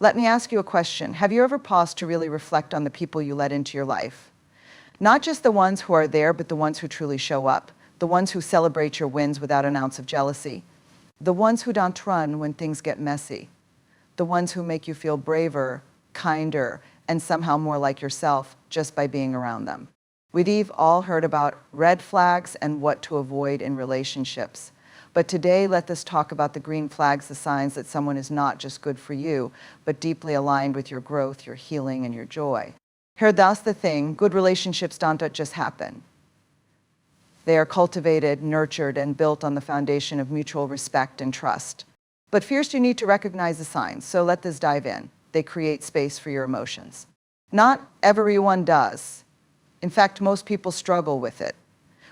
Let me ask you a question. Have you ever paused to really reflect on the people you let into your life? Not just the ones who are there, but the ones who truly show up. The ones who celebrate your wins without an ounce of jealousy. The ones who don't run when things get messy. The ones who make you feel braver, kinder, and somehow more like yourself just by being around them. We've all heard about red flags and what to avoid in relationships. But today, let us talk about the green flags, the signs that someone is not just good for you, but deeply aligned with your growth, your healing, and your joy. Here, that's the thing. Good relationships don't just happen. They are cultivated, nurtured, and built on the foundation of mutual respect and trust. But first, you need to recognize the signs, so let us dive in. They create space for your emotions. Not everyone does. In fact, most people struggle with it.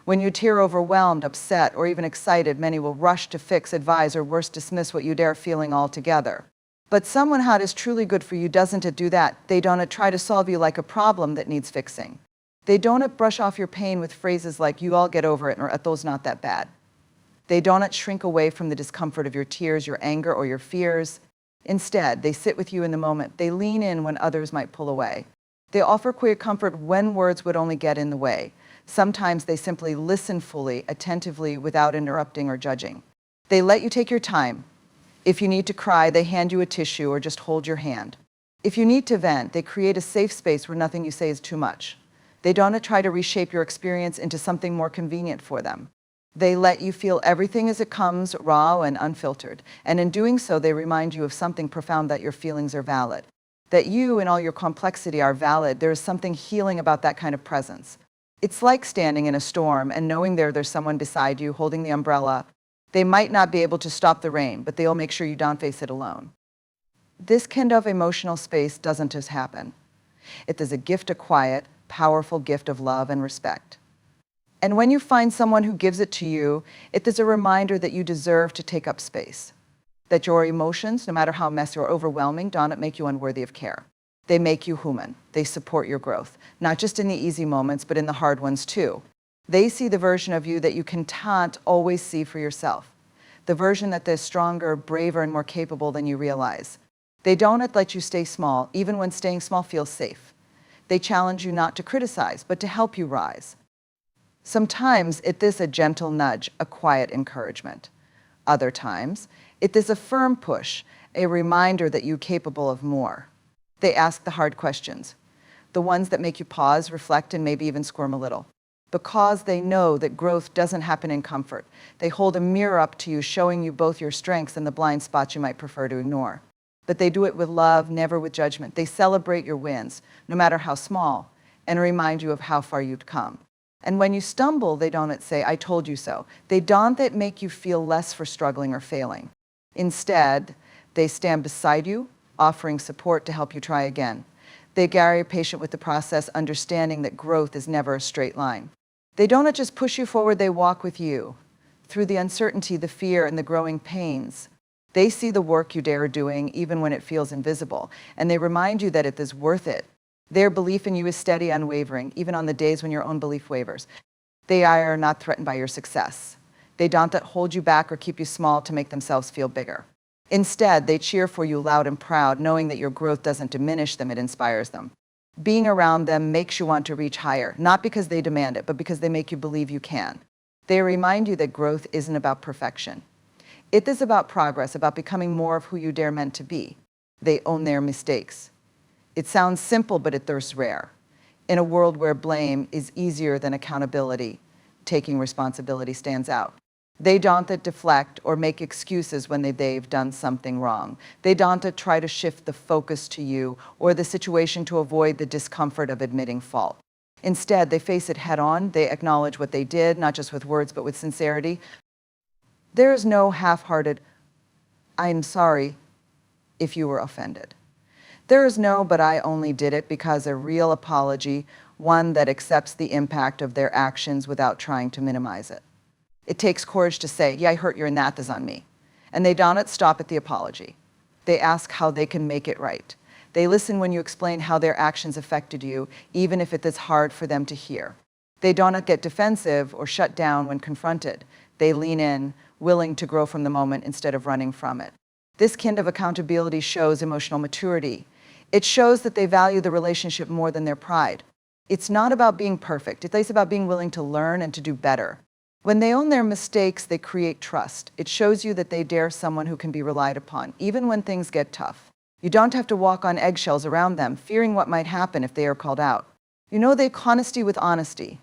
When you appear overwhelmed, upset, or even excited, many will rush to fix, advise, or worse, dismiss what you dare feeling altogether. But someone who is truly good for you doesn't do that. They don't try to solve you like a problem that needs fixing. They don't brush off your pain with phrases like, you all get over it, or those not that bad. They don't shrink away from the discomfort of your tears, your anger, or your fears. Instead, they sit with you in the moment. They lean in when others might pull away. They offer quiet comfort when words would only get in the way. Sometimes they simply listen fully, attentively, without interrupting or judging. They let you take your time. If you need to cry, they hand you a tissue or just hold your hand. If you need to vent, they create a safe space where nothing you say is too much. They don't try to reshape your experience into something more convenient for them. They let you feel everything as it comes, raw and unfiltered. And in doing so, they remind you of something profound, that your feelings are valid. That you, in all your complexity, are valid. There is something healing about that kind of presence. It's like standing in a storm and knowing there's someone beside you holding the umbrella. They might not be able to stop the rain, but they'll make sure you don't face it alone. This kind of emotional space doesn't just happen. It is a gift of quiet, powerful gift of love and respect. And when you find someone who gives it to you, it is a reminder that you deserve to take up space. That your emotions, no matter how messy or overwhelming, don't make you unworthy of care. They make you human. They support your growth, not just in the easy moments, but in the hard ones too. They see the version of you that you can't always see for yourself. The version that is stronger, braver, and more capable than you realize. They don't let you stay small, even when staying small feels safe. They challenge you not to criticize, but to help you rise. Sometimes it is a gentle nudge, a quiet encouragement. Other times, it is a firm push, a reminder that you're capable of more. They ask the hard questions, the ones that make you pause, reflect, and maybe even squirm a little. Because they know that growth doesn't happen in comfort. They hold a mirror up to you, showing you both your strengths and the blind spots you might prefer to ignore. But they do it with love, never with judgment. They celebrate your wins, no matter how small, and remind you of how far you've come. And when you stumble, they don't say, I told you so. They don't make you feel less for struggling or failing. Instead, they stand beside you, offering support to help you try again. They are patient with the process, understanding that growth is never a straight line. They don't just push you forward, they walk with you. Through the uncertainty, the fear, and the growing pains, they see the work you dare doing, even when it feels invisible, and they remind you that it is worth it. Their belief in you is steady, unwavering, even on the days when your own belief wavers. They are not threatened by your success. They don't hold you back or keep you small to make themselves feel bigger. Instead, they cheer for you loud and proud, knowing that your growth doesn't diminish them, it inspires them. Being around them makes you want to reach higher, not because they demand it, but because they make you believe you can. They remind you that growth isn't about perfection. It is about progress, about becoming more of who you dare meant to be. They own their mistakes. It sounds simple, but it is rare. In a world where blame is easier than accountability, taking responsibility stands out. They don't deflect or make excuses when they've done something wrong. They don't try to shift the focus to you or the situation to avoid the discomfort of admitting fault. Instead, they face it head on. They acknowledge what they did, not just with words, but with sincerity. There is no half-hearted, I'm sorry if you were offended. There is no, but I only did it, because a real apology, one that accepts the impact of their actions without trying to minimize it. It takes courage to say, yeah, I hurt you and that is on me. And they don't stop at the apology. They ask how they can make it right. They listen when you explain how their actions affected you, even if it is hard for them to hear. They don't get defensive or shut down when confronted. They lean in, willing to grow from the moment instead of running from it. This kind of accountability shows emotional maturity. It shows that they value the relationship more than their pride. It's not about being perfect. It's about being willing to learn and to do better. When they own their mistakes, they create trust. It shows you that they dare someone who can be relied upon, even when things get tough. You don't have to walk on eggshells around them, fearing what might happen if they are called out. You know they honesty with honesty.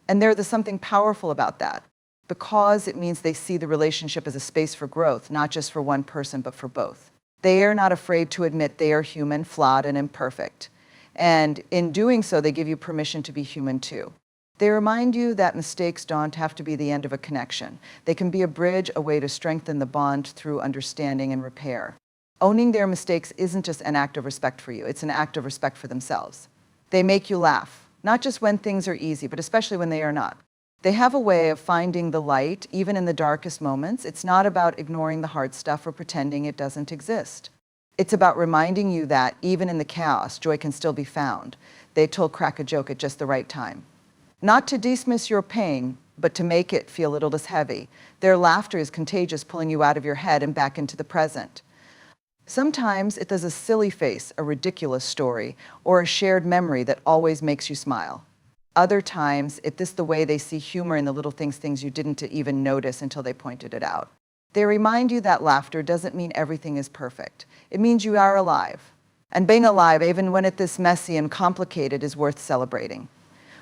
And there's something powerful about that, because it means they see the relationship as a space for growth, not just for one person, but for both. They are not afraid to admit they are human, flawed, and imperfect. And in doing so, they give you permission to be human too. They remind you that mistakes don't have to be the end of a connection. They can be a bridge, a way to strengthen the bond through understanding and repair. Owning their mistakes isn't just an act of respect for you, it's an act of respect for themselves. They make you laugh, not just when things are easy, but especially when they are not. They have a way of finding the light, even in the darkest moments. It's not about ignoring the hard stuff or pretending it doesn't exist. It's about reminding you that, even in the chaos, joy can still be found. They told crack a joke at just the right time. Not to dismiss your pain, but to make it feel a little less heavy. Their laughter is contagious, pulling you out of your head and back into the present. Sometimes it does a silly face, a ridiculous story, or a shared memory that always makes you smile. Other times, it is the way they see humor in the little things you didn't even notice until they pointed it out. They remind you that laughter doesn't mean everything is perfect. It means you are alive. And being alive, even when it is messy and complicated, is worth celebrating.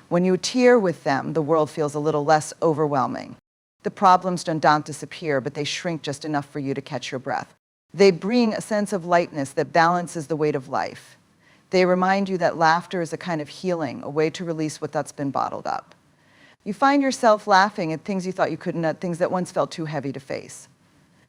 When you tear with them, the world feels a little less overwhelming. The problems don't disappear, but they shrink just enough for you to catch your breath. They bring a sense of lightness that balances the weight of life. They remind you that laughter is a kind of healing, a way to release what's been bottled up. You find yourself laughing at things you thought you couldn't, at things that once felt too heavy to face.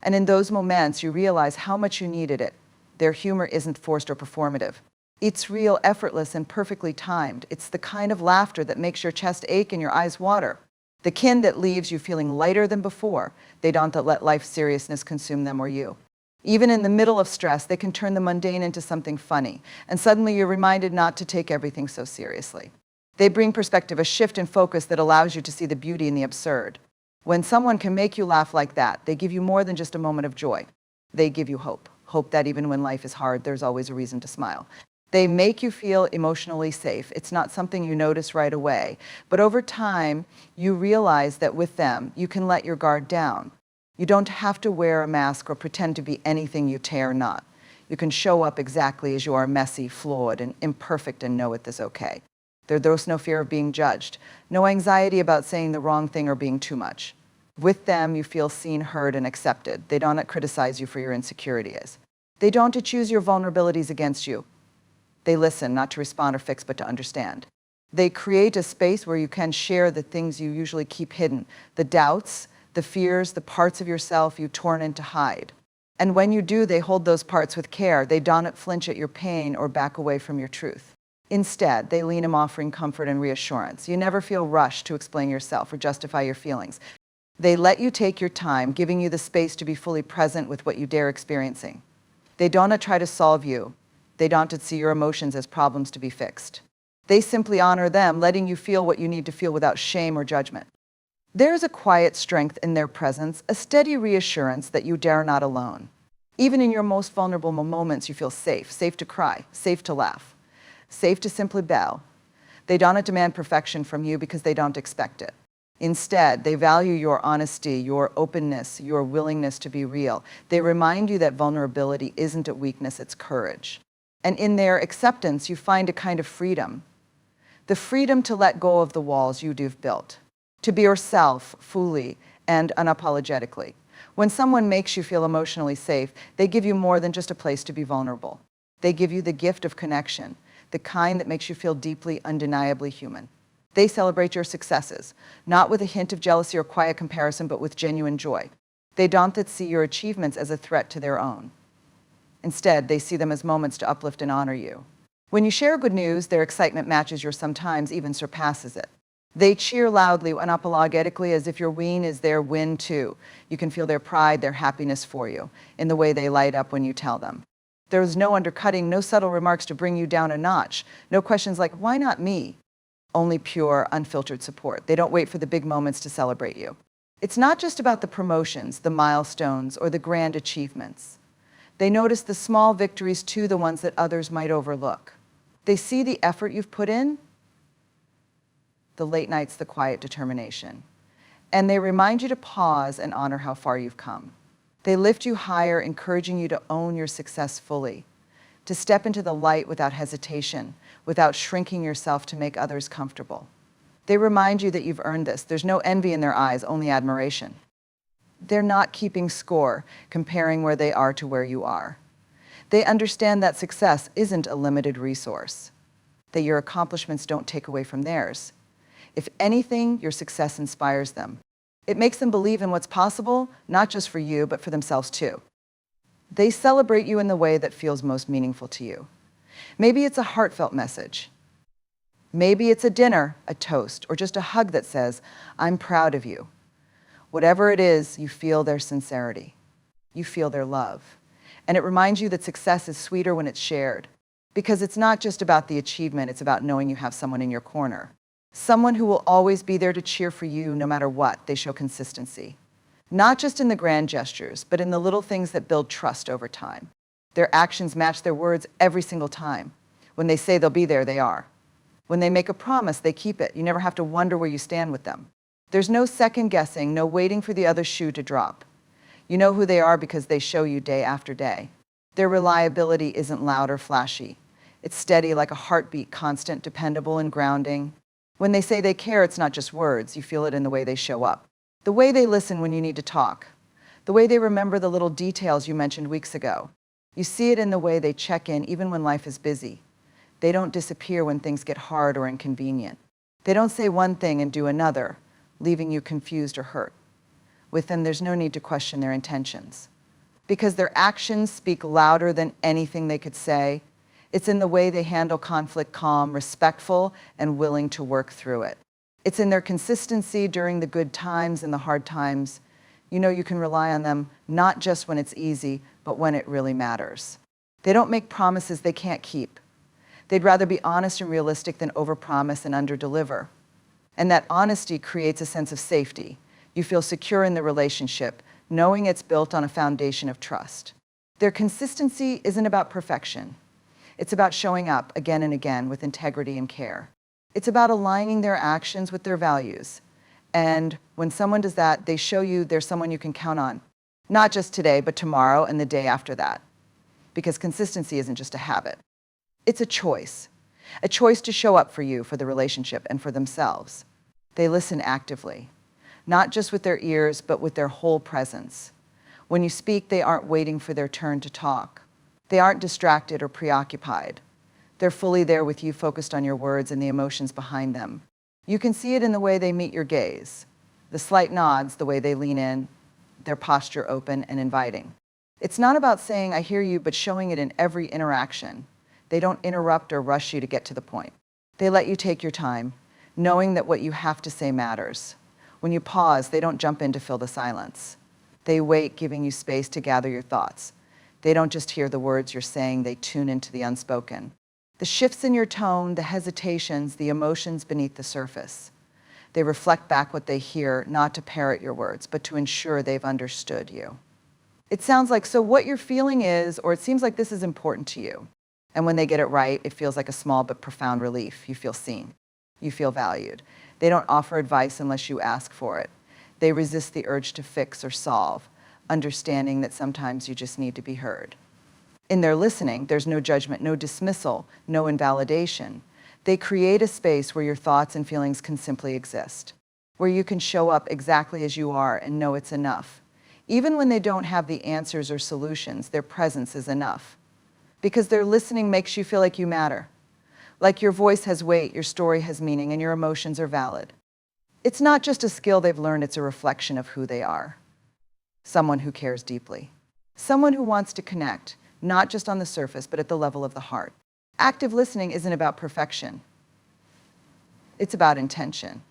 And in those moments, you realize how much you needed it. Their humor isn't forced or performative. It's real, effortless, and perfectly timed. It's the kind of laughter that makes your chest ache and your eyes water. The kind that leaves you feeling lighter than before. They don't let life's seriousness consume them or you. Even in the middle of stress, they can turn the mundane into something funny. And suddenly you're reminded not to take everything so seriously. They bring perspective, a shift in focus that allows you to see the beauty in the absurd. When someone can make you laugh like that, they give you more than just a moment of joy. They give you hope. Hope that even when life is hard, there's always a reason to smile. They make you feel emotionally safe. It's not something you notice right away. But over time, you realize that with them, you can let your guard down. You don't have to wear a mask or pretend to be anything you are not. You can show up exactly as you are, messy, flawed, and imperfect, and know it is okay. There's no fear of being judged, no anxiety about saying the wrong thing or being too much. With them, you feel seen, heard, and accepted. They don't criticize you for your insecurities. They don't accuse your vulnerabilities against you. They listen, not to respond or fix, but to understand. They create a space where you can share the things you usually keep hidden, the doubts, the fears, the parts of yourself you torn in to hide. And when you do, they hold those parts with care. They don't flinch at your pain or back away from your truth. Instead, they lean in, offering comfort and reassurance. You never feel rushed to explain yourself or justify your feelings. They let you take your time, giving you the space to be fully present with what you dare experiencing. They don't try to solve you. They don't see your emotions as problems to be fixed. They simply honor them, letting you feel what you need to feel without shame or judgment. There's a quiet strength in their presence, a steady reassurance that you dare not alone. Even in your most vulnerable moments, you feel safe, safe to cry, safe to laugh, safe to simply bow. They don't demand perfection from you because they don't expect it. Instead, they value your honesty, your openness, your willingness to be real. They remind you that vulnerability isn't a weakness, it's courage. And in their acceptance, you find a kind of freedom. The freedom to let go of the walls you've built. To be yourself fully and unapologetically. When someone makes you feel emotionally safe, they give you more than just a place to be vulnerable. They give you the gift of connection, the kind that makes you feel deeply, undeniably human. They celebrate your successes, not with a hint of jealousy or quiet comparison, but with genuine joy. They don't see your achievements as a threat to their own. Instead, they see them as moments to uplift and honor you. When you share good news, their excitement matches yours, sometimes even surpasses it. They cheer loudly, unapologetically, as if your win is their win too. You can feel their pride, their happiness for you, in the way they light up when you tell them. There's no undercutting, no subtle remarks to bring you down a notch, no questions like, why not me? Only pure, unfiltered support. They don't wait for the big moments to celebrate you. It's not just about the promotions, the milestones, or the grand achievements. They notice the small victories too, the ones that others might overlook. They see the effort you've put in, the late nights, the quiet determination. And they remind you to pause and honor how far you've come. They lift you higher, encouraging you to own your success fully, to step into the light without hesitation, without shrinking yourself to make others comfortable. They remind you that you've earned this. There's no envy in their eyes, only admiration. They're not keeping score, comparing where they are to where you are. They understand that success isn't a limited resource, that your accomplishments don't take away from theirs. If anything, your success inspires them. It makes them believe in what's possible, not just for you, but for themselves too. They celebrate you in the way that feels most meaningful to you. Maybe it's a heartfelt message. Maybe it's a dinner, a toast, or just a hug that says, "I'm proud of you." Whatever it is, you feel their sincerity. You feel their love. And it reminds you that success is sweeter when it's shared. Because it's not just about the achievement, it's about knowing you have someone in your corner. Someone who will always be there to cheer for you no matter what. They show consistency. Not just in the grand gestures, but in the little things that build trust over time. Their actions match their words every single time. When they say they'll be there, they are. When they make a promise, they keep it. You never have to wonder where you stand with them. There's no second guessing, no waiting for the other shoe to drop. You know who they are because they show you day after day. Their reliability isn't loud or flashy. It's steady like a heartbeat, constant, dependable, and grounding. When they say they care, it's not just words. You feel it in the way they show up. The way they listen when you need to talk. The way they remember the little details you mentioned weeks ago. You see it in the way they check in even when life is busy. They don't disappear when things get hard or inconvenient. They don't say one thing and do another, leaving you confused or hurt. With them, there's no need to question their intentions. Because their actions speak louder than anything they could say. It's in the way they handle conflict calm, respectful, and willing to work through it. It's in their consistency during the good times and the hard times. You know you can rely on them, not just when it's easy, but when it really matters. They don't make promises they can't keep. They'd rather be honest and realistic than overpromise and underdeliver. And that honesty creates a sense of safety. You feel secure in the relationship, knowing it's built on a foundation of trust. Their consistency isn't about perfection. It's about showing up again and again with integrity and care. It's about aligning their actions with their values. And when someone does that, they show you there's someone you can count on. Not just today, but tomorrow and the day after that. Because consistency isn't just a habit. It's a choice to show up for you, for the relationship, and for themselves. They listen actively, not just with their ears, but with their whole presence. When you speak, they aren't waiting for their turn to talk. They aren't distracted or preoccupied. They're fully there with you, focused on your words and the emotions behind them. You can see it in the way they meet your gaze, the slight nods, the way they lean in, their posture open and inviting. It's not about saying, "I hear you," but showing it in every interaction. They don't interrupt or rush you to get to the point. They let you take your time, knowing that what you have to say matters. When you pause, they don't jump in to fill the silence. They wait, giving you space to gather your thoughts. They don't just hear the words you're saying, they tune into the unspoken. The shifts in your tone, the hesitations, the emotions beneath the surface. They reflect back what they hear, not to parrot your words, but to ensure they've understood you. It sounds like, "So what you're feeling is," or "It seems like this is important to you." And when they get it right, it feels like a small but profound relief. You feel seen. You feel valued. They don't offer advice unless you ask for it. They resist the urge to fix or solve, understanding that sometimes you just need to be heard. In their listening, there's no judgment, no dismissal, no invalidation. They create a space where your thoughts and feelings can simply exist, where you can show up exactly as you are and know it's enough. Even when they don't have the answers or solutions, their presence is enough. Because their listening makes you feel like you matter, like your voice has weight, your story has meaning, and your emotions are valid. It's not just a skill they've learned, it's a reflection of who they are. Someone who cares deeply. Someone who wants to connect, not just on the surface, but at the level of the heart. Active listening isn't about perfection. It's about intention.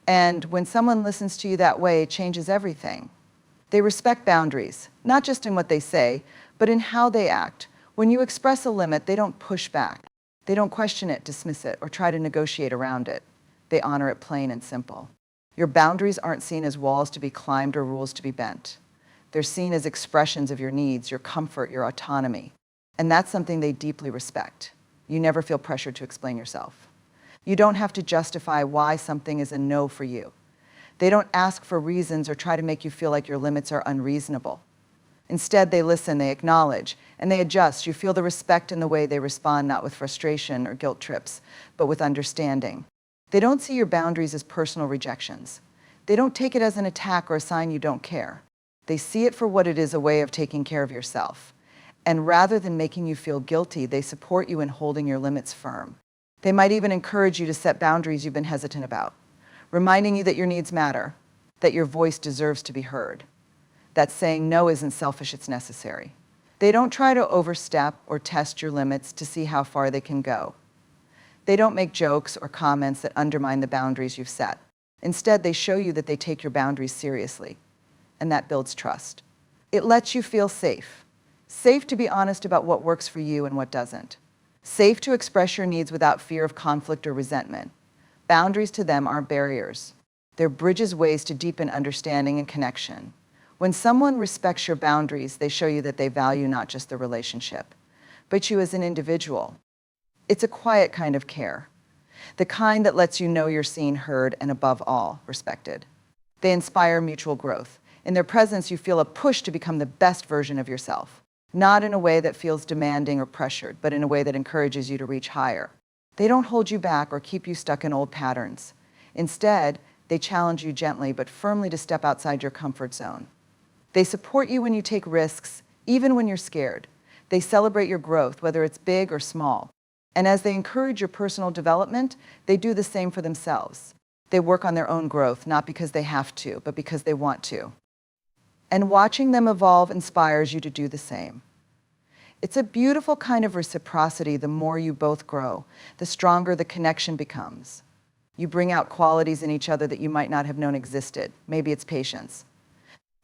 And when someone listens to you that way, it changes everything. They respect boundaries, not just in what they say, but in how they act. When you express a limit, they don't push back. They don't question it, dismiss it, or try to negotiate around it. They honor it plain and simple. Your boundaries aren't seen as walls to be climbed or rules to be bent. They're seen as expressions of your needs, your comfort, your autonomy. And that's something they deeply respect. You never feel pressured to explain yourself. You don't have to justify why something is a no for you. They don't ask for reasons or try to make you feel like your limits are unreasonable. Instead, they listen, they acknowledge, and they adjust. You feel the respect in the way they respond, not with frustration or guilt trips, but with understanding. They don't see your boundaries as personal rejections. They don't take it as an attack or a sign you don't care. They see it for what it is, a way of taking care of yourself. And rather than making you feel guilty, they support you in holding your limits firm. They might even encourage you to set boundaries you've been hesitant about, reminding you that your needs matter, that your voice deserves to be heard, that saying no isn't selfish, it's necessary. They don't try to overstep or test your limits to see how far they can go. They don't make jokes or comments that undermine the boundaries you've set. Instead, they show you that they take your boundaries seriously, and that builds trust. It lets you feel safe. Safe to be honest about what works for you and what doesn't. Safe to express your needs without fear of conflict or resentment. Boundaries to them aren't barriers. They're bridges, ways to deepen understanding and connection. When someone respects your boundaries, they show you that they value not just the relationship, but you as an individual. It's a quiet kind of care, the kind that lets you know you're seen, heard, and above all, respected. They inspire mutual growth. In their presence, you feel a push to become the best version of yourself, not in a way that feels demanding or pressured, but in a way that encourages you to reach higher. They don't hold you back or keep you stuck in old patterns. Instead, they challenge you gently but firmly to step outside your comfort zone. They support you when you take risks, even when you're scared. They celebrate your growth, whether it's big or small. And as they encourage your personal development, they do the same for themselves. They work on their own growth, not because they have to, but because they want to. And watching them evolve inspires you to do the same. It's a beautiful kind of reciprocity. The more you both grow, the stronger the connection becomes. You bring out qualities in each other that you might not have known existed. Maybe it's patience.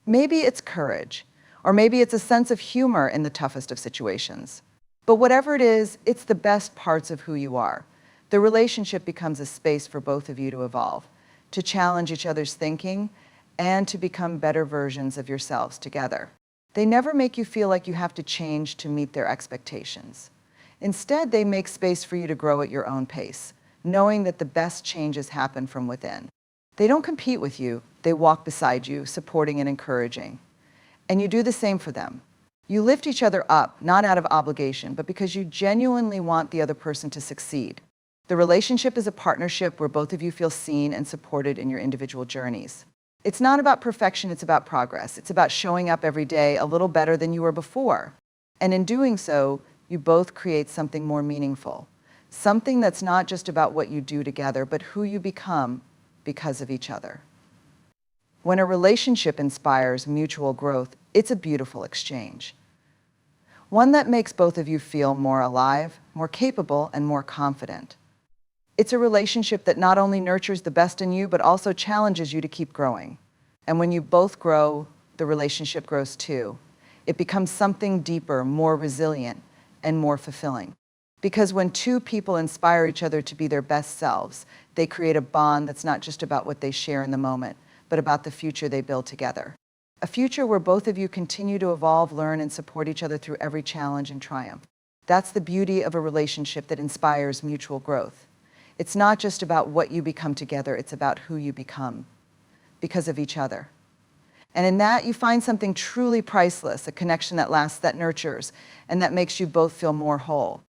Maybe it's courage. Or maybe it's a sense of humor in the toughest of situations. But whatever it is, it's the best parts of who you are. The relationship becomes a space for both of you to evolve, to challenge each other's thinking, and to become better versions of yourselves together. They never make you feel like you have to change to meet their expectations. Instead, they make space for you to grow at your own pace, knowing that the best changes happen from within. They don't compete with you, they walk beside you, supporting and encouraging. And you do the same for them. You lift each other up, not out of obligation, but because you genuinely want the other person to succeed. The relationship is a partnership where both of you feel seen and supported in your individual journeys. It's not about perfection, it's about progress. It's about showing up every day a little better than you were before. And in doing so, you both create something more meaningful. Something that's not just about what you do together, but who you become because of each other. When a relationship inspires mutual growth, it's a beautiful exchange. One that makes both of you feel more alive, more capable, and more confident. It's a relationship that not only nurtures the best in you, but also challenges you to keep growing. And when you both grow, the relationship grows too. It becomes something deeper, more resilient, and more fulfilling. Because when two people inspire each other to be their best selves, they create a bond that's not just about what they share in the moment, but about the future they build together. A future where both of you continue to evolve, learn, and support each other through every challenge and triumph. That's the beauty of a relationship that inspires mutual growth. It's not just about what you become together, it's about who you become because of each other. And in that, you find something truly priceless, a connection that lasts, that nurtures, and that makes you both feel more whole.